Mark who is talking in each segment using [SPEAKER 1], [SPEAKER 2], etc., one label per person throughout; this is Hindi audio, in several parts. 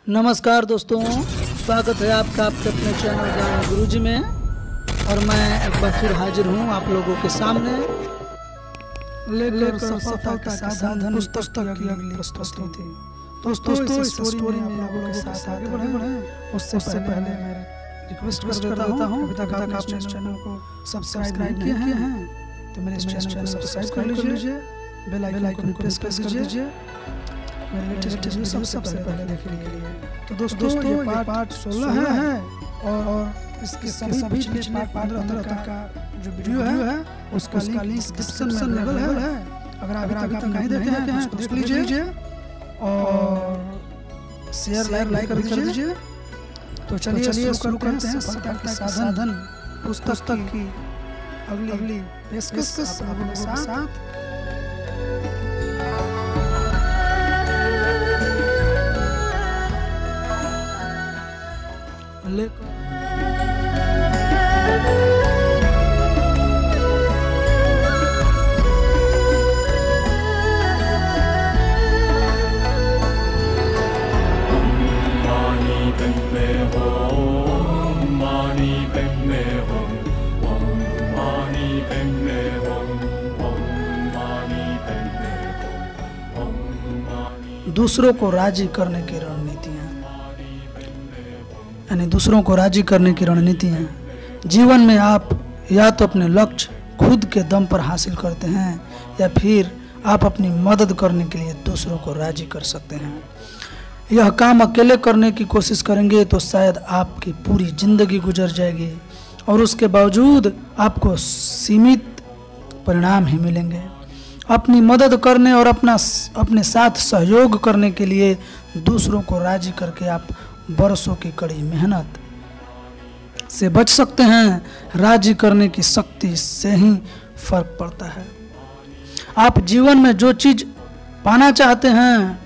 [SPEAKER 1] नमस्कार दोस्तों, स्वागत है आपका आपके अपने चैनल ज्ञान गुरुजी में। और मैं एक बार फिर हाजिर हूँ आप लोगों के सामने लेकर सफलता के साधन पुस्तक की अगली प्रस्तुति। दोस्तों इस स्टोरी में आप लोगों के साथ आगे बढ़े उससे पहले मैं रिक्वेस्ट कर देता हूँ, अभी तक आपने इस चैनल को सब्सक्राइब नहीं किए हैं तो मेरे इस चैनल को सब्सक्राइब कर लीजिए, बेल आइकन को प्रेस कर दीजिए मेरे लेटेस्ट वीडियो सबसे पहले देखने के लिए। तो दोस्तों ये पार्ट 16 है और इसके सभी पिछले पार्ट 15 तक का जो वीडियो है उसका लिंक डिस्क्रिप्शन में अवेलेबल है। अगर आप नहीं देखे हैं उसको देख लीजिए और शेयर लाइक कर दीजिए। तो चलिए शुरू करते हैं सफलता के साधन पुस्तक की अगली पेशकश आप लोगों के साथ। दूसरों को राजी करने की रणनीतियाँ, यानी दूसरों को राजी करने की रणनीतियाँ। जीवन में आप या तो अपने लक्ष्य खुद के दम पर हासिल करते हैं या फिर आप अपनी मदद करने के लिए दूसरों को राजी कर सकते हैं। यह काम अकेले करने की कोशिश करेंगे तो शायद आपकी पूरी जिंदगी गुजर जाएगी और उसके बावजूद आपको सीमित परिणाम ही मिलेंगे। अपनी मदद करने और अपने साथ सहयोग करने के लिए दूसरों को राजी करके आप बरसों की कड़ी मेहनत से बच सकते हैं। राजी करने की शक्ति से ही फर्क पड़ता है। आप जीवन में जो चीज पाना चाहते हैं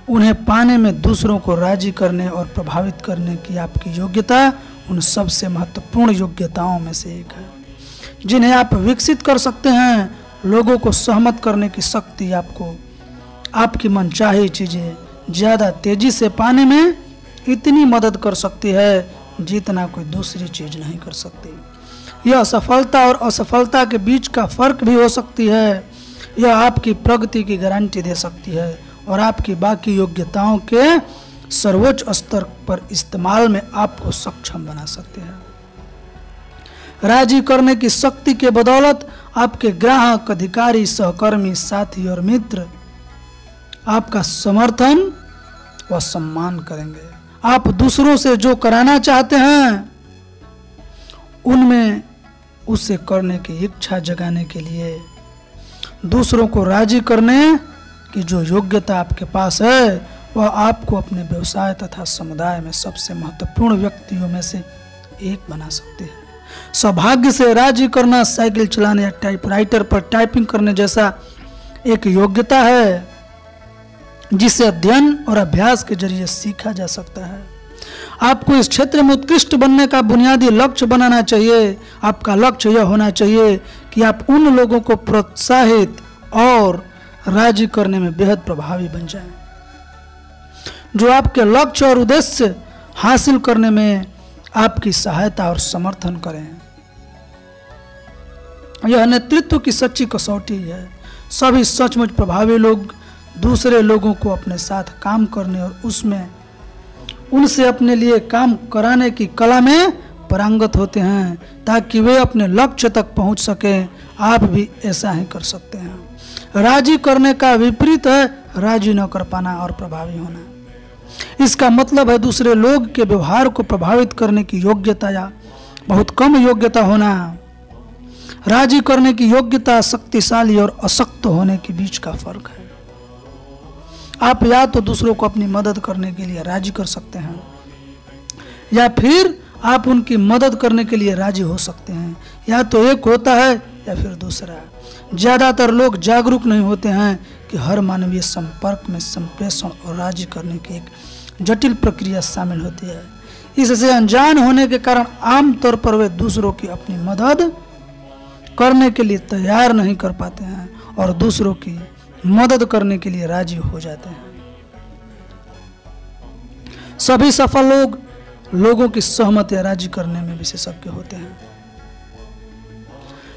[SPEAKER 1] उन्हें पाने में दूसरों को राजी करने और प्रभावित करने की आपकी योग्यता उन सबसे महत्वपूर्ण योग्यताओं में से एक है जिन्हें आप विकसित कर सकते हैं। लोगों को सहमत करने की शक्ति आपको आपकी मनचाही चीजें ज्यादा तेजी से पाने में इतनी मदद कर सकती है जितना कोई दूसरी चीज नहीं कर सकती। यह सफलता और असफलता के बीच का फर्क भी हो सकती है। यह आपकी प्रगति की गारंटी दे सकती है और आपकी बाकी योग्यताओं के सर्वोच्च स्तर पर इस्तेमाल में आपको सक्षम बना सकते हैं। राजी करने की शक्ति के बदौलत आपके ग्राहक, अधिकारी, सहकर्मी, साथी और मित्र आपका समर्थन व सम्मान करेंगे। आप दूसरों से जो कराना चाहते हैं उनमें उसे करने की इच्छा जगाने के लिए दूसरों को राजी करने की जो योग्यता आपके पास है वह आपको अपने व्यवसाय तथा समुदाय में सबसे महत्वपूर्ण व्यक्तियों में से एक बना सकती है। सौभाग्य से राजी करना साइकिल चलाने या टाइपराइटर पर टाइपिंग करने जैसा एक योग्यता है जिसे अध्ययन और अभ्यास के जरिए सीखा जा सकता है। आपको इस क्षेत्र में उत्कृष्ट बनने का बुनियादी लक्ष्य बनाना चाहिए। आपका लक्ष्य यह होना चाहिए कि आप उन लोगों को प्रोत्साहित और राजी करने में बेहद प्रभावी बन जाएं, जो आपके लक्ष्य और उद्देश्य हासिल करने में आपकी सहायता और समर्थन करें। यह नेतृत्व की सच्ची कसौटी है। सभी सचमुच प्रभावी लोग दूसरे लोगों को अपने साथ काम करने और उसमें उनसे अपने लिए काम कराने की कला में पारंगत होते हैं ताकि वे अपने लक्ष्य तक पहुंच सकें। आप भी ऐसा ही कर सकते हैं। राजी करने का विपरीत है राजी न कर पाना और प्रभावी होना। इसका मतलब है दूसरे लोग के व्यवहार को प्रभावित करने की योग्यता या बहुत कम योग्यता होना। राजी करने की योग्यता शक्तिशाली और अशक्त होने के बीच का फर्क है। आप या तो दूसरों को अपनी मदद करने के लिए राजी कर सकते हैं या फिर आप उनकी मदद करने के लिए राजी हो सकते हैं। या तो एक होता है या फिर दूसरा। ज्यादातर लोग जागरूक नहीं होते हैं कि हर मानवीय संपर्क में संप्रेषण और राजी करने की एक जटिल प्रक्रिया शामिल होती है। इससे अनजान होने के कारण आमतौर पर वे दूसरों की अपनी मदद करने के लिए तैयार नहीं कर पाते हैं और दूसरों की मदद करने के लिए राजी हो जाते हैं। सभी सफल लोग लोगों की सहमति या राजी करने में विशेषज्ञ होते हैं।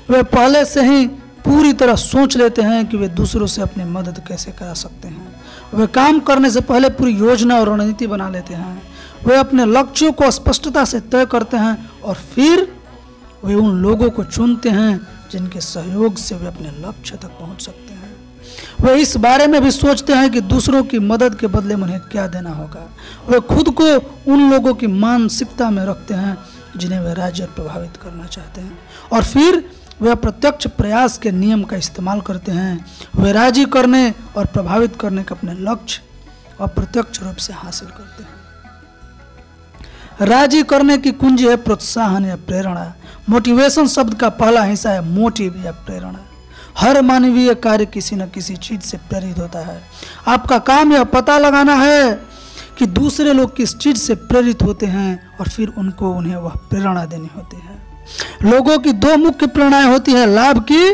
[SPEAKER 1] वे पहले से ही पूरी तरह सोच लेते हैं कि वे दूसरों से अपनी मदद कैसे करा सकते हैं। वे काम करने से पहले पूरी योजना और रणनीति बना लेते हैं। वे अपने लक्ष्यों को स्पष्टता से तय करते हैं और फिर वे उन लोगों को चुनते हैं जिनके सहयोग से वे अपने लक्ष्य तक पहुंच सकते हैं। वे इस बारे में भी सोचते हैं कि दूसरों की मदद के बदले में उन्हें क्या देना होगा। वे खुद को उन लोगों की मानसिकता में रखते हैं जिन्हें वे राजी और प्रभावित करना चाहते हैं, और फिर वे अप्रत्यक्ष प्रयास के नियम का इस्तेमाल करते हैं। वे राजी करने और प्रभावित करने के अपने लक्ष्य अप्रत्यक्ष रूप से हासिल करते हैं। राजी करने की कुंजी है प्रोत्साहन या प्रेरणा। मोटिवेशन शब्द का पहला हिस्सा है मोटिव या प्रेरणा। हर मानवीय कार्य किसी न किसी चीज से प्रेरित होता है। आपका काम यह पता लगाना है कि दूसरे लोग किस चीज से प्रेरित होते हैं और फिर उन्हें वह प्रेरणा देनी होती है। लोगों की दो मुख्य प्रेरणाएं होती है, लाभ की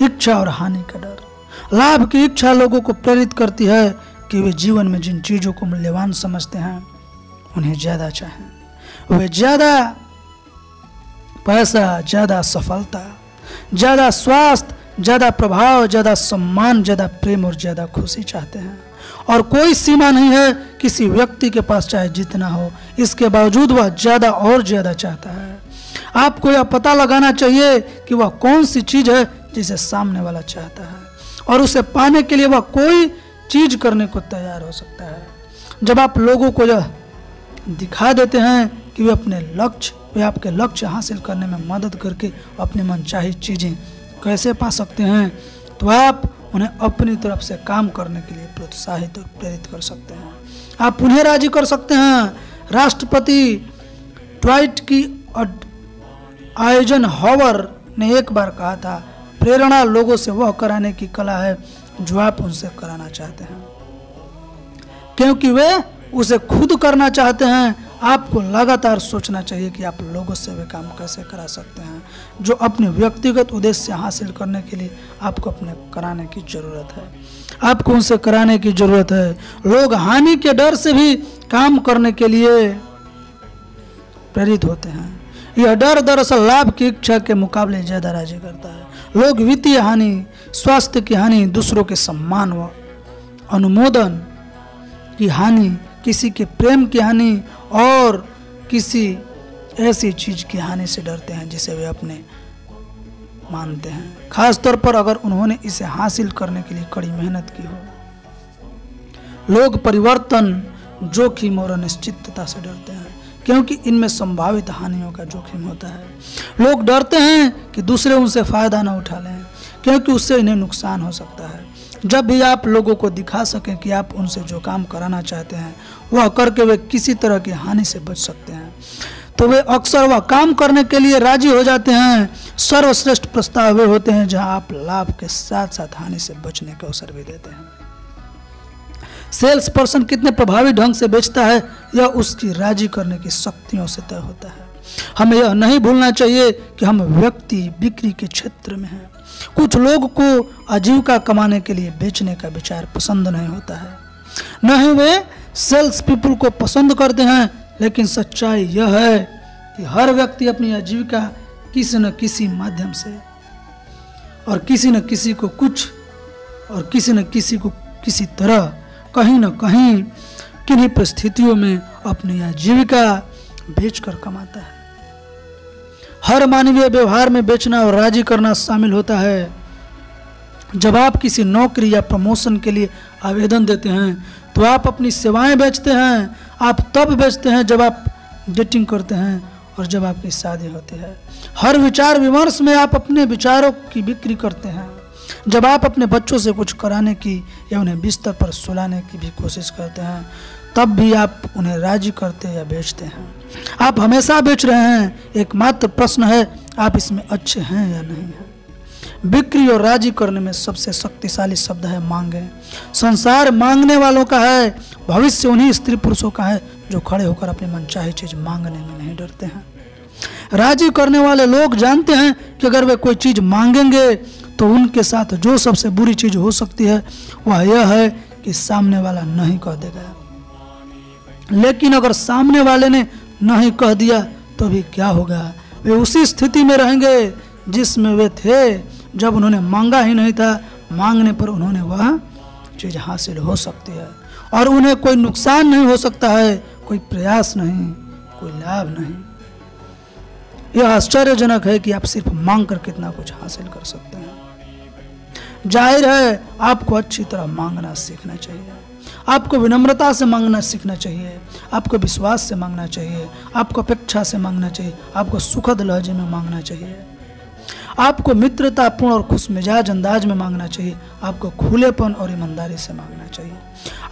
[SPEAKER 1] इच्छा और हानि का डर। लाभ की इच्छा लोगों को प्रेरित करती है कि वे जीवन में जिन चीजों को मूल्यवान समझते हैं उन्हें ज्यादा चाहें। वे ज्यादा पैसा, ज्यादा सफलता, ज्यादा स्वास्थ्य, ज्यादा प्रभाव, ज्यादा सम्मान, ज्यादा प्रेम और ज्यादा खुशी चाहते हैं। और कोई सीमा नहीं है किसी व्यक्ति के पास चाहे जितना हो, इसके बावजूद वह ज्यादा और ज्यादा चाहता है। आपको यह पता लगाना चाहिए कि वह कौन सी चीज है जिसे सामने वाला चाहता है, और उसे पाने के लिए वह कोई चीज करने को तैयार हो सकता है। जब आप लोगों को यह दिखा देते हैं कि वे आपके लक्ष्य हासिल करने में मदद करके अपनी मनचाही चीजें कैसे पा सकते हैं, तो आप उन्हें अपनी तरफ से काम करने के लिए प्रोत्साहित और प्रेरित कर सकते हैं। आप उन्हें राजी कर सकते हैं। राष्ट्रपति ट्वाइट की आयोजन हॉवर ने एक बार कहा था, प्रेरणा लोगों से वह कराने की कला है जो आप उनसे कराना चाहते हैं, क्योंकि वे उसे खुद करना चाहते हैं। आपको लगातार सोचना चाहिए कि आप लोगों से वे काम कैसे करा सकते हैं जो अपने व्यक्तिगत उद्देश्य हासिल करने के लिए आपको अपने कराने की जरूरत है। आपको उनसे कराने की जरूरत है। लोग हानि के डर से भी काम करने के लिए प्रेरित होते हैं। यह डर दरअसल लाभ की इच्छा के मुकाबले ज्यादा राजी करता है। लोग वित्तीय हानि, स्वास्थ्य की हानि, दूसरों के सम्मान व अनुमोदन की हानि, किसी के प्रेम की हानि और किसी ऐसी चीज की हानि से डरते हैं जिसे वे अपने मानते हैं, खास तौर पर अगर उन्होंने इसे हासिल करने के लिए कड़ी मेहनत की हो। लोग परिवर्तन, जोखिम और अनिश्चितता से डरते हैं क्योंकि इनमें संभावित हानियों का जोखिम होता है। लोग डरते हैं कि दूसरे उनसे फायदा न उठा लें क्योंकि उससे इन्हें नुकसान हो सकता है। जब भी आप लोगों को दिखा सकें कि आप उनसे जो काम कराना चाहते हैं वह करके वे किसी तरह की हानि से बच सकते हैं, तो वे अक्सर वह काम करने के लिए राजी हो जाते हैं। सर्वश्रेष्ठ प्रस्ताव वे होते हैं जहां आप लाभ के साथ साथ हानि से बचने का अवसर भी देते हैं। सेल्स पर्सन कितने प्रभावी ढंग से बेचता है यह उसकी राजी करने की शक्तियों से तय होता है। हमें यह नहीं भूलना चाहिए कि हम व्यक्ति बिक्री के क्षेत्र में हैं। कुछ लोग को आजीविका कमाने के लिए बेचने का विचार पसंद नहीं होता है, न ही वे सेल्स पीपल को पसंद करते हैं, लेकिन सच्चाई यह है कि हर व्यक्ति अपनी आजीविका किसी न किसी माध्यम से और किसी न किसी को कुछ और किसी न किसी को किसी तरह कहीं न कहीं किन्हीं परिस्थितियों में अपनी आजीविका बेचकर कमाता है। हर मानवीय व्यवहार में बेचना और राजी करना शामिल होता है। जब आप किसी नौकरी या प्रमोशन के लिए आवेदन देते हैं तो आप अपनी सेवाएं बेचते हैं। आप तब बेचते हैं जब आप डेटिंग करते हैं और जब आपकी शादी होती है। हर विचार विमर्श में आप अपने विचारों की बिक्री करते हैं। जब आप अपने बच्चों से कुछ कराने की या उन्हें बिस्तर पर सुलाने की भी कोशिश करते हैं तब भी आप उन्हें राजी करते या बेचते हैं। आप हमेशा बेच रहे हैं। एकमात्र प्रश्न है आप इसमें अच्छे हैं या नहीं हैं। बिक्री और राजी करने में सबसे शक्तिशाली शब्द है मांगे। संसार मांगने वालों का है। भविष्य उन्हीं स्त्री पुरुषों का है जो खड़े होकर अपनी मनचाही चीज मांगने में नहीं डरते हैं। राजी करने वाले लोग जानते हैं कि अगर वे कोई चीज मांगेंगे तो उनके साथ जो सबसे बुरी चीज हो सकती है वह यह है कि सामने वाला नहीं कह देगा। लेकिन अगर सामने वाले ने नहीं कह दिया तो भी क्या होगा? वे उसी स्थिति में रहेंगे जिसमें वे थे जब उन्होंने मांगा ही नहीं था। मांगने पर उन्होंने वह चीज हासिल हो सकती है और उन्हें कोई नुकसान नहीं हो सकता है, कोई प्रयास नहीं, कोई लाभ नहीं। यह आश्चर्यजनक है कि आप सिर्फ मांग कर कितना कुछ हासिल कर सकते हैं। जाहिर है आपको अच्छी तरह मांगना सीखना चाहिए, आपको विनम्रता से मांगना सीखना चाहिए, आपको विश्वास से मांगना चाहिए, आपको अपेक्षा से मांगना चाहिए, आपको सुखद लहजे में मांगना चाहिए, आपको मित्रतापूर्ण और खुश मिजाज अंदाज में मांगना चाहिए, आपको खुलेपन और ईमानदारी से मांगना चाहिए,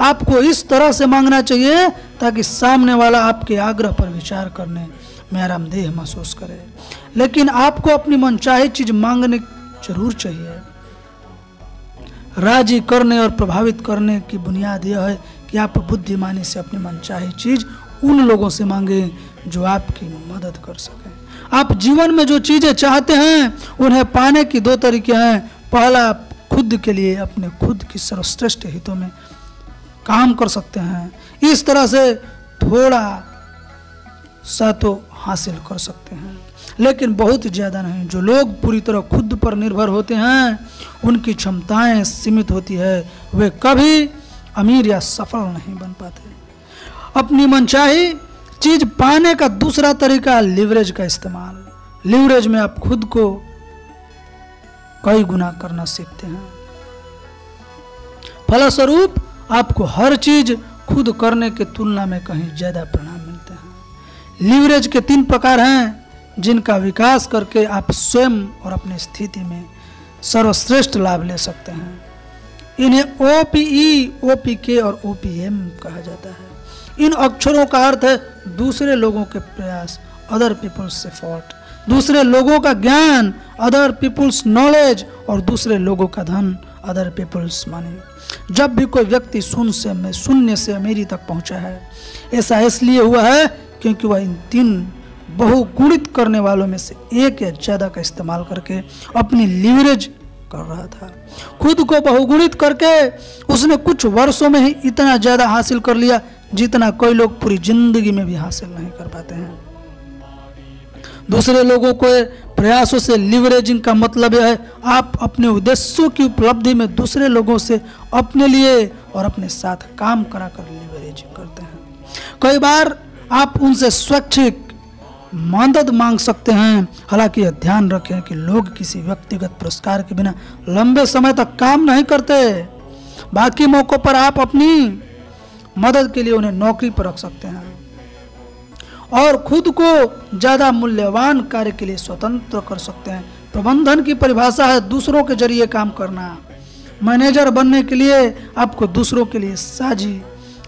[SPEAKER 1] आपको इस तरह से मांगना चाहिए ताकि सामने वाला आपके आग्रह पर विचार करने में आरामदेह महसूस करे। लेकिन आपको अपनी मनचाही चीज मांगने जरूर चाहिए। राजी करने और प्रभावित करने की बुनियाद यह है कि आप बुद्धिमानी से अपनी मनचाही चीज उन लोगों से मांगे जो आपकी मदद कर सकें। आप जीवन में जो चीजें चाहते हैं उन्हें पाने की दो तरीके हैं। पहला, आप खुद के लिए अपने खुद की सर्वश्रेष्ठ हितों में काम कर सकते हैं, इस तरह से थोड़ा सा तो हासिल कर सकते हैं, लेकिन बहुत ज़्यादा नहीं। जो लोग पूरी तरह खुद पर निर्भर होते हैं उनकी क्षमताएं सीमित होती है, वे कभी अमीर या सफल नहीं बन पाते। अपनी मनचाही चीज पाने का दूसरा तरीका लिवरेज का इस्तेमाल। लिवरेज में आप खुद को कई गुना करना सीखते हैं। फलस्वरूप आपको हर चीज खुद करने के तुलना में कहीं ज्यादा परिणाम मिलते हैं। लिवरेज के 3 प्रकार हैं जिनका विकास करके आप स्वयं और अपनी स्थिति में सर्वश्रेष्ठ लाभ ले सकते हैं। इन्हें OPE, OPK और OPM कहा जाता है। इन अक्षरों का अर्थ है दूसरे लोगों के प्रयास, अदर पीपल्स एफर्ट, दूसरे लोगों का ज्ञान, अदर पीपल्स नॉलेज, और दूसरे लोगों का धन, अदर पीपल्स मनी। जब भी कोई व्यक्ति शून्य से अमीरी तक पहुंचा है, ऐसा इसलिए हुआ है क्योंकि वह इन 3 बहुगुणित करने वालों में से एक या ज्यादा का इस्तेमाल करके अपनी लिवरेज कर रहा था। खुद को बहुगुणित करके उसने कुछ वर्षों में ही इतना ज्यादा हासिल कर लिया जितना कोई लोग पूरी जिंदगी में भी हासिल नहीं कर पाते हैं। दूसरे लोगों को प्रयासों से लिवरेजिंग का मतलब यह है आप अपने उद्देश्यों की उपलब्धि में दूसरे लोगों से अपने लिए और अपने साथ काम कराकर लिवरेजिंग करते हैं। कई बार आप उनसे स्वैच्छिक मदद मांग सकते हैं। हालांकि यह ध्यान रखें कि लोग किसी व्यक्तिगत पुरस्कार के बिना लंबे समय तक काम नहीं करते। बाकी मौकों पर आप अपनी मदद के लिए उन्हें नौकरी पर रख सकते हैं और खुद को ज्यादा मूल्यवान कार्य के लिए स्वतंत्र कर सकते हैं। प्रबंधन की परिभाषा है दूसरों के जरिए काम करना। मैनेजर बनने के लिए आपको दूसरों के लिए साझी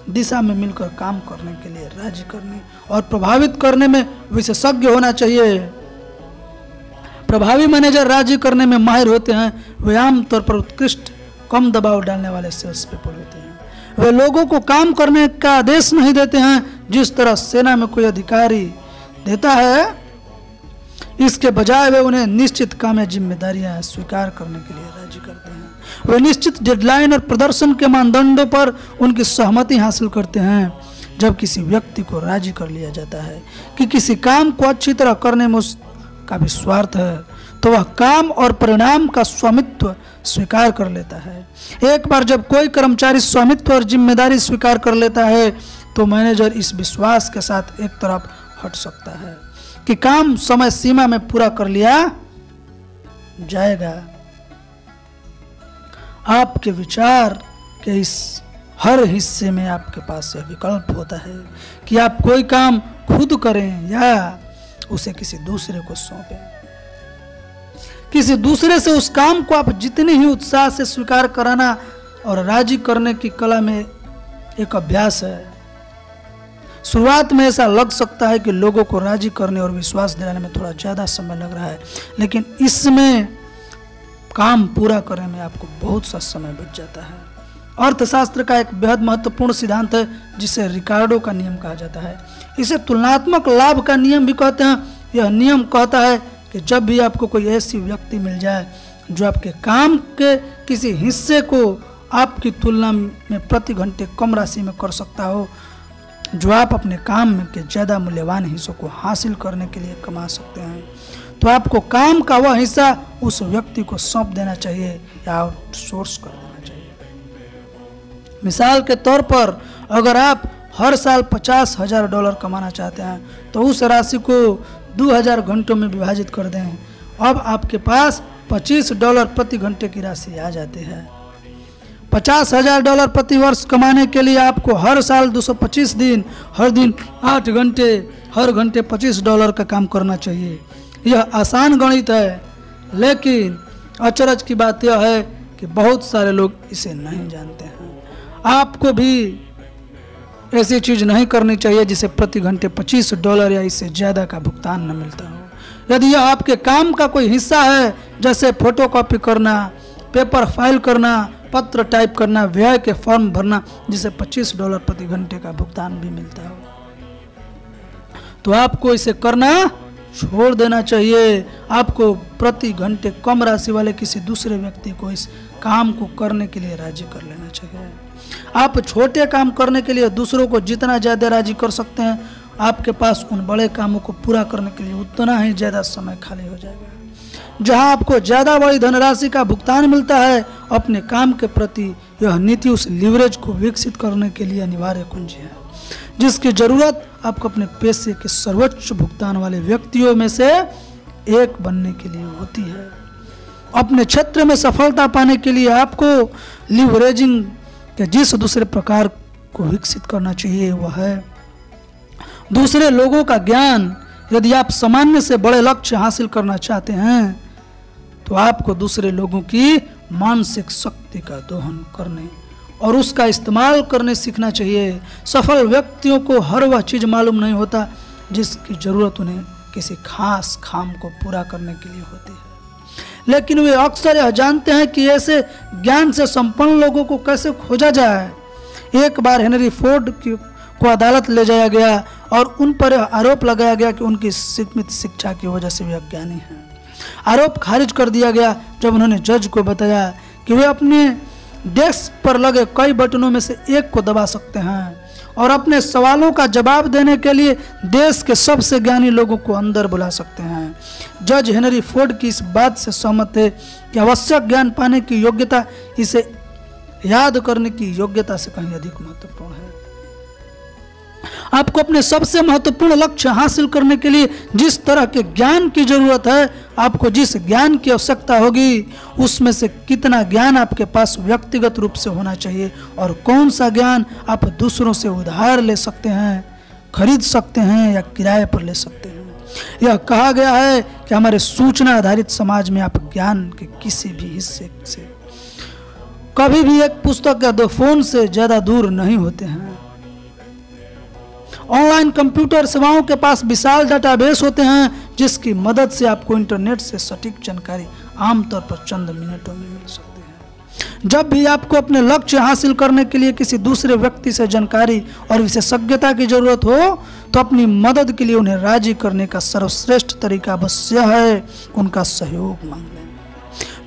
[SPEAKER 1] दिशा में मिलकर काम करने के लिए राजी करने और प्रभावित करने में विशेषज्ञ होना चाहिए। प्रभावी मैनेजर राजी करने में माहिर होते हैं। वे आमतौर पर उत्कृष्ट, कम दबाव डालने वाले सेल्स पीपल होते हैं। वे लोगों को काम करने का आदेश नहीं देते हैं जिस तरह सेना में कोई अधिकारी देता है। इसके बजाय वे उन्हें निश्चित काम या जिम्मेदारियां स्वीकार करने के लिए राजी करते हैं। वे निश्चित डेडलाइन और प्रदर्शन के मानदंडों पर उनकी सहमति हासिल करते हैं। जब किसी व्यक्ति को राजी कर लिया जाता है कि किसी काम को अच्छी तरह करने में उसका भी स्वार्थ है, तो वह काम और परिणाम का स्वामित्व स्वीकार कर लेता है। एक बार जब कोई कर्मचारी स्वामित्व और जिम्मेदारी स्वीकार कर लेता है तो मैनेजर इस विश्वास के साथ एक तरफ हट सकता है कि काम समय सीमा में पूरा कर लिया जाएगा। आपके विचार के इस हर हिस्से में आपके पास यह विकल्प होता है कि आप कोई काम खुद करें या उसे किसी दूसरे को सौंपें। किसी दूसरे से उस काम को आप जितने ही उत्साह से स्वीकार कराना और राजी करने की कला में एक अभ्यास है। शुरुआत में ऐसा लग सकता है कि लोगों को राजी करने और विश्वास दिलाने में थोड़ा ज्यादा समय लग रहा है, लेकिन इसमें काम पूरा करने में आपको बहुत सा समय बच जाता है। अर्थशास्त्र का एक बेहद महत्वपूर्ण सिद्धांत है जिसे रिकार्डो का नियम कहा जाता है। इसे तुलनात्मक लाभ का नियम भी कहते हैं। यह नियम कहता है कि जब भी आपको कोई ऐसी व्यक्ति मिल जाए जो आपके काम के किसी हिस्से को आपकी तुलना में प्रति घंटे कम राशि में कर सकता हो, जो आप अपने काम में के ज़्यादा मूल्यवान हिस्सों को हासिल करने के लिए कमा सकते हैं, तो आपको काम का वह हिस्सा उस व्यक्ति को सौंप देना चाहिए या आउटसोर्स कर देना चाहिए। मिसाल के तौर पर अगर आप हर साल $50,000 कमाना चाहते हैं तो उस राशि को 2000 घंटों में विभाजित कर दें। अब आपके पास $25 प्रति घंटे की राशि आ जाती है। $50,000 प्रति वर्ष कमाने के लिए आपको हर साल 225 दिन, हर दिन 8 घंटे, हर घंटे $25 का काम करना चाहिए। यह आसान गणित है, लेकिन अचरज की बात यह है कि बहुत सारे लोग इसे नहीं जानते हैं। आपको भी ऐसी चीज़ नहीं करनी चाहिए जिसे प्रति घंटे $25 या इससे ज़्यादा का भुगतान न मिलता हो। यदि यह आपके काम का कोई हिस्सा है, जैसे फोटोकॉपी करना, पेपर फाइल करना, पत्र टाइप करना, व्यय के फॉर्म भरना, जिसे $25 प्रति घंटे का भुगतान भी मिलता हो, तो आपको इसे करना छोड़ देना चाहिए। आपको प्रति घंटे कम राशि वाले किसी दूसरे व्यक्ति को इस काम को करने के लिए राजी कर लेना चाहिए। आप छोटे काम करने के लिए दूसरों को जितना ज़्यादा राजी कर सकते हैं, आपके पास उन बड़े कामों को पूरा करने के लिए उतना ही ज़्यादा समय खाली हो जाएगा। जहां आपको ज़्यादा बड़ी धनराशि का भुगतान मिलता है, अपने काम के प्रति यह नीति उस लीवरेज को विकसित करने के लिए अनिवार्य कुंजी है, जिसकी ज़रूरत आपको अपने पैसे के सर्वोच्च भुगतान वाले व्यक्तियों में से एक बनने के लिए होती है। अपने क्षेत्र में सफलता पाने के लिए आपको लीवरेजिंग के जिस दूसरे प्रकार को विकसित करना चाहिए वह है दूसरे लोगों का ज्ञान। यदि आप सामान्य से बड़े लक्ष्य हासिल करना चाहते हैं तो आपको दूसरे लोगों की मानसिक शक्ति का दोहन करने और उसका इस्तेमाल करने सीखना चाहिए। सफल व्यक्तियों को हर वह चीज़ मालूम नहीं होता जिसकी ज़रूरत उन्हें किसी खास काम को पूरा करने के लिए होती है, लेकिन वे अक्सर यह जानते हैं कि ऐसे ज्ञान से संपन्न लोगों को कैसे खोजा जाए। एक बार हेनरी फोर्ड को अदालत ले जाया गया और उन पर आरोप लगाया गया कि उनकी सीमित शिक्षा की वजह से वे अज्ञानी हैं। आरोप खारिज कर दिया गया जब उन्होंने जज को बताया कि वे अपने डेस्क पर लगे कई बटनों में से एक को दबा सकते हैं और अपने सवालों का जवाब देने के लिए देश के सबसे ज्ञानी लोगों को अंदर बुला सकते हैं। जज हेनरी फोर्ड की इस बात से सहमत थे कि आवश्यक ज्ञान पाने की योग्यता इसे याद करने की योग्यता से कहीं अधिक महत्वपूर्ण है। आपको अपने सबसे महत्वपूर्ण लक्ष्य हासिल करने के लिए जिस तरह के ज्ञान की जरूरत है, आपको जिस ज्ञान की आवश्यकता होगी, उसमें से कितना ज्ञान आपके पास व्यक्तिगत रूप से होना चाहिए और कौन सा ज्ञान आप दूसरों से उधार ले सकते हैं, खरीद सकते हैं या किराए पर ले सकते हैं। यह कहा गया है कि हमारे सूचना आधारित समाज में आप ज्ञान के किसी भी हिस्से से कभी भी एक पुस्तक या 2 फोन से ज्यादा दूर नहीं होते हैं। ऑनलाइन कंप्यूटर सेवाओं के पास विशाल डाटाबेस होते हैं जिसकी मदद से आपको इंटरनेट से सटीक जानकारी आमतौर पर चंद मिनटों में मिल सकती है। जब भी आपको अपने लक्ष्य हासिल करने के लिए किसी दूसरे व्यक्ति से जानकारी और विशेषज्ञता की जरूरत हो, तो अपनी मदद के लिए उन्हें राजी करने का सर्वश्रेष्ठ तरीका बस यह है उनका सहयोग मांग लें।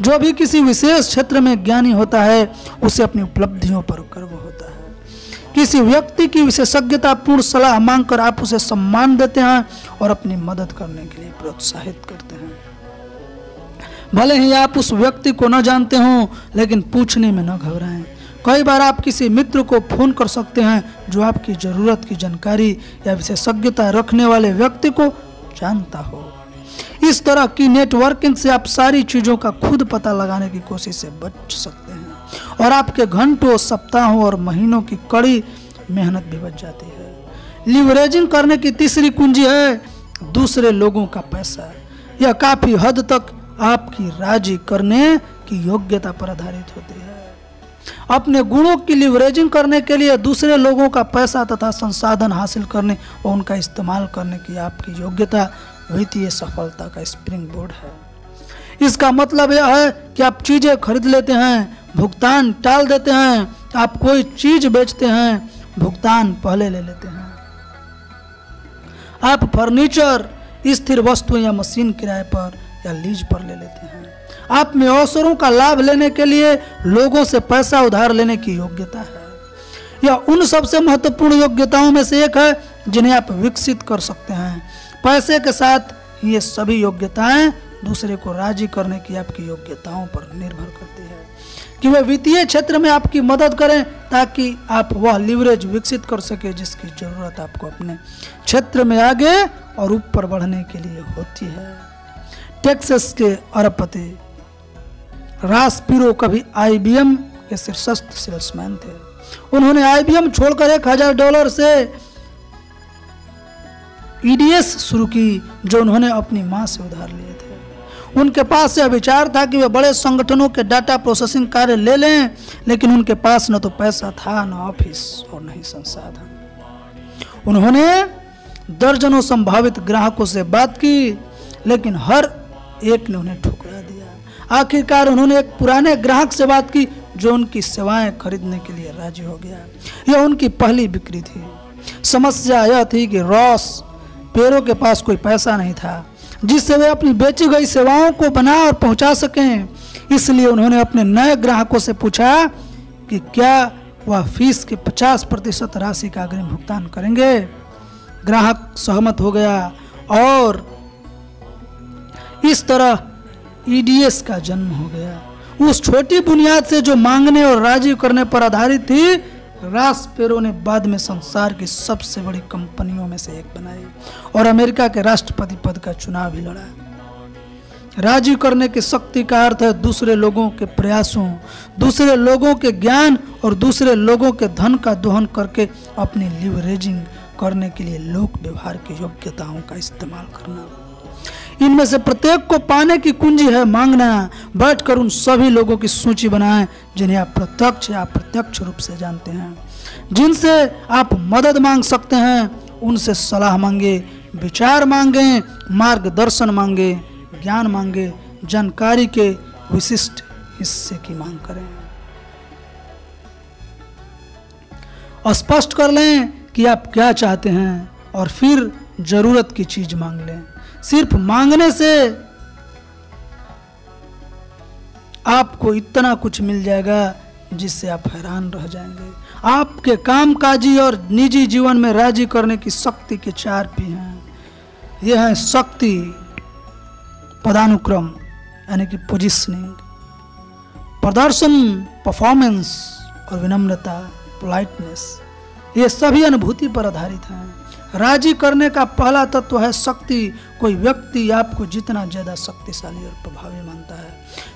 [SPEAKER 1] जो भी किसी विशेष क्षेत्र में ज्ञानी होता है उसे अपनी उपलब्धियों पर गर्व होता है। किसी व्यक्ति की विशेषज्ञता पूर्ण सलाह मांगकर आप उसे सम्मान देते हैं और अपनी मदद करने के लिए प्रोत्साहित करते हैं। भले ही आप उस व्यक्ति को न जानते हो, लेकिन पूछने में न घबराएं। कई बार आप किसी मित्र को फोन कर सकते हैं जो आपकी जरूरत की जानकारी या विशेषज्ञता रखने वाले व्यक्ति को जानता हो। इस तरह की नेटवर्किंग से आप सारी चीजों का खुद पता लगाने की कोशिश से बच सकते हैं और आपके घंटों, सप्ताहों और महीनों की कड़ी मेहनत भी बच जाती है। लीवरेजिंग करने की तीसरी कुंजी है दूसरे लोगों का पैसा। यह काफी हद तक आपकी राजी करने की योग्यता पर आधारित होती है। अपने गुणों की लीवरेजिंग करने के लिए दूसरे लोगों का पैसा तथा संसाधन हासिल करने और उनका इस्तेमाल करने की आपकी योग्यता वित्तीय सफलता का स्प्रिंग बोर्ड है। इसका मतलब यह है कि आप चीजें खरीद लेते हैं, भुगतान टाल देते हैं। आप कोई चीज बेचते हैं, भुगतान पहले ले लेते हैं। आप फर्नीचर, स्थिर वस्तु या मशीन किराए पर या लीज पर ले लेते हैं। आप में अवसरों का लाभ लेने के लिए लोगों से पैसा उधार लेने की योग्यता है। यह उन सबसे महत्वपूर्ण योग्यताओं में से एक है जिन्हें आप विकसित कर सकते हैं। पैसे के साथ ये सभी योग्यताएं दूसरे को राजी करने की आपकी योग्यताओं पर निर्भर करती है कि वे वित्तीय क्षेत्र में आपकी मदद करें ताकि आप वह लीवरेज विकसित कर सके जिसकी जरूरत आपको अपने क्षेत्र में आगे और ऊपर बढ़ने के लिए होती है। टेक्सास के अरबपति रॉस पिरो कभी IBM के शीर्षस्थ सेल्समैन थे। उन्होंने IBM छोड़कर $1000 से EDS शुरू की जो उन्होंने अपनी मां से उधार लिए थे। उनके पास यह विचार था कि वे बड़े संगठनों के डाटा प्रोसेसिंग कार्य ले लें, लेकिन उनके पास न तो पैसा था, न ऑफिस और न ही संसाधन। उन्होंने दर्जनों संभावित ग्राहकों से बात की, लेकिन हर एक ने उन्हें ठुकरा दिया। आखिरकार उन्होंने एक पुराने ग्राहक से बात की जो उनकी सेवाएं खरीदने के लिए राजी हो गया। यह उनकी पहली बिक्री थी। समस्या यह थी कि रॉस पेरो के पास कोई पैसा नहीं था जिससे वे अपनी बेची गई सेवाओं को बना और पहुंचा सकें। इसलिए उन्होंने अपने नए ग्राहकों से पूछा कि क्या वह फीस के 50% राशि का अग्रिम भुगतान करेंगे। ग्राहक सहमत हो गया और इस तरह EDS का जन्म हो गया। उस छोटी बुनियाद से जो मांगने और राजी करने पर आधारित थी, रॉस पेरो ने बाद में संसार की सबसे बड़ी कंपनियों में से एक बनाई और अमेरिका के राष्ट्रपति पद का चुनाव भी लड़ा। राजी करने की शक्ति का अर्थ है दूसरे लोगों के प्रयासों, दूसरे लोगों के ज्ञान और दूसरे लोगों के धन का दोहन करके अपनी लीवरेजिंग करने के लिए लोक व्यवहार की योग्यताओं का इस्तेमाल करना। इनमें से प्रत्येक को पाने की कुंजी है मांगना। बैठकर उन सभी लोगों की सूची बनाएं जिन्हें आप प्रत्यक्ष या अप्रत्यक्ष रूप से जानते हैं, जिनसे आप मदद मांग सकते हैं। उनसे सलाह मांगे, विचार मांगे, मार्गदर्शन मांगे, ज्ञान मांगे, जानकारी के विशिष्ट हिस्से की मांग करें। स्पष्ट कर लें कि आप क्या चाहते हैं और फिर जरूरत की चीज मांग लें। सिर्फ मांगने से आपको इतना कुछ मिल जाएगा जिससे आप हैरान रह जाएंगे। आपके कामकाजी और निजी जीवन में राजी करने की शक्ति के 4 P हैं। यह है शक्ति, पदानुक्रम यानी कि पोजिशनिंग, प्रदर्शन परफॉर्मेंस और विनम्रता पोलाइटनेस। ये सभी अनुभूति पर आधारित हैं। राजी करने का पहला तत्व है शक्ति। कोई व्यक्ति आपको जितना ज्यादा शक्तिशाली और प्रभावी मानता है,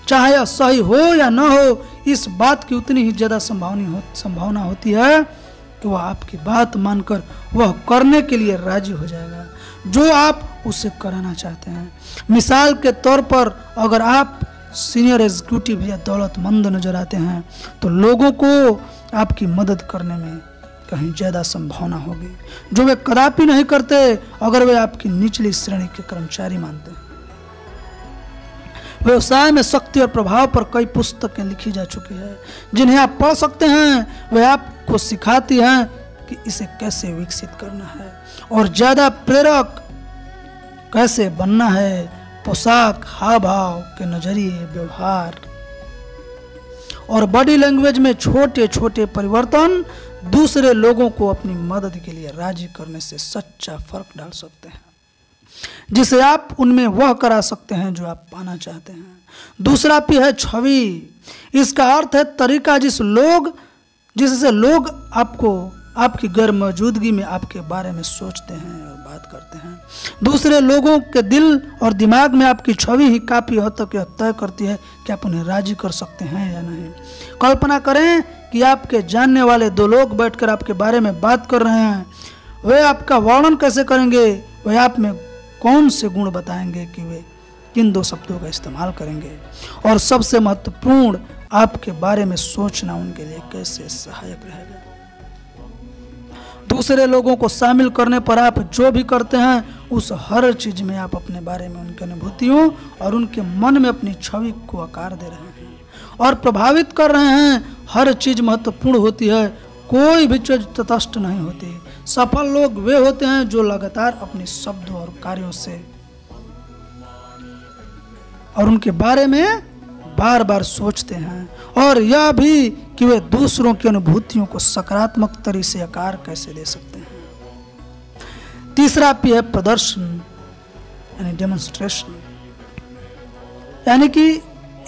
[SPEAKER 1] चाहे यह सही हो या न हो, इस बात की उतनी ही ज्यादा संभावना होती है कि वह आपकी बात मानकर वह करने के लिए राजी हो जाएगा जो आप उसे कराना चाहते हैं। मिसाल के तौर पर अगर आप सीनियर एग्जीक्यूटिव या दौलतमंद नजर आते हैं तो लोगों को आपकी मदद करने में कहीं ज्यादा संभावना होगी जो वे कदापि नहीं करते अगर वे आपकी निचली श्रेणी के कर्मचारी मानते हैं। व्यवसाय में शक्ति और प्रभाव पर कई पुस्तकें लिखी जा चुकी है जिन्हें आप पढ़ सकते हैं। वे आपको सिखाती हैं कि इसे कैसे विकसित करना है और ज्यादा प्रेरक कैसे बनना है। पोशाक, हाव भाव के नजरिए, व्यवहार और बॉडी लैंग्वेज में छोटे छोटे परिवर्तन दूसरे लोगों को अपनी मदद के लिए राजी करने से सच्चा फर्क डाल सकते हैं, जिसे आप उनमें वह करा सकते हैं जो आप पाना चाहते हैं। दूसरा P है छवि। इसका अर्थ है तरीका जिससे लोग आपकी गैर मौजूदगी में आपके बारे में सोचते हैं और बात करते हैं। दूसरे लोगों के दिल और दिमाग में आपकी छवि ही काफी हद तक यह तय करती है कि आप उन्हें राजी कर सकते हैं या नहीं। कल्पना करें कि आपके जानने वाले 2 लोग बैठकर आपके बारे में बात कर रहे हैं। वे आपका वर्णन कैसे करेंगे? वे आप में कौन से गुण बताएंगे कि वे किन 2 शब्दों का इस्तेमाल करेंगे? और सबसे महत्वपूर्ण, आपके बारे में सोचना उनके लिए कैसे सहायक रहेगा। दूसरे लोगों को शामिल करने पर आप जो भी करते हैं उस हर चीज में आप अपने बारे में उनकी अनुभूतियों और उनके मन में अपनी छवि को आकार दे रहे हैं और प्रभावित कर रहे हैं। हर चीज महत्वपूर्ण होती है, कोई भी चीज तटस्थ नहीं होती। सफल लोग वे होते हैं जो लगातार अपने शब्दों और कार्यों से और उनके बारे में बार बार सोचते हैं, और यह भी कि वे दूसरों की अनुभूतियों को सकारात्मक तरीके से आकार कैसे दे सकते हैं। तीसरा पी है प्रदर्शन यानी डेमोन्स्ट्रेशन, यानी कि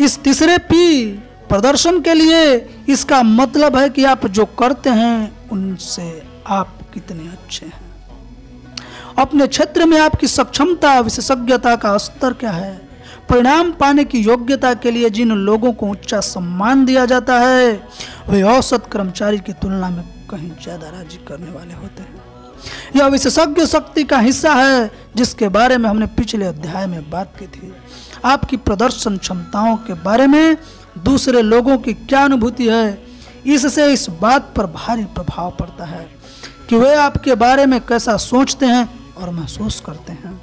[SPEAKER 1] इस तीसरे पी प्रदर्शन के लिए इसका मतलब है कि आप जो करते हैं उनसे आप कितने अच्छे हैं। अपने क्षेत्र में आपकी सक्षमता, विशेषज्ञता का स्तर क्या है। परिणाम पाने की योग्यता के लिए जिन लोगों को ऊंचा सम्मान दिया जाता है वे औसत कर्मचारी की तुलना में कहीं ज्यादा राजी करने वाले होते हैं। यह विशेषज्ञ शक्ति का हिस्सा है जिसके बारे में हमने पिछले अध्याय में बात की थी। आपकी प्रदर्शन क्षमताओं के बारे में दूसरे लोगों की क्या अनुभूति है, इससे इस बात पर भारी प्रभाव पड़ता है कि वे आपके बारे में कैसा सोचते हैं और महसूस करते हैं।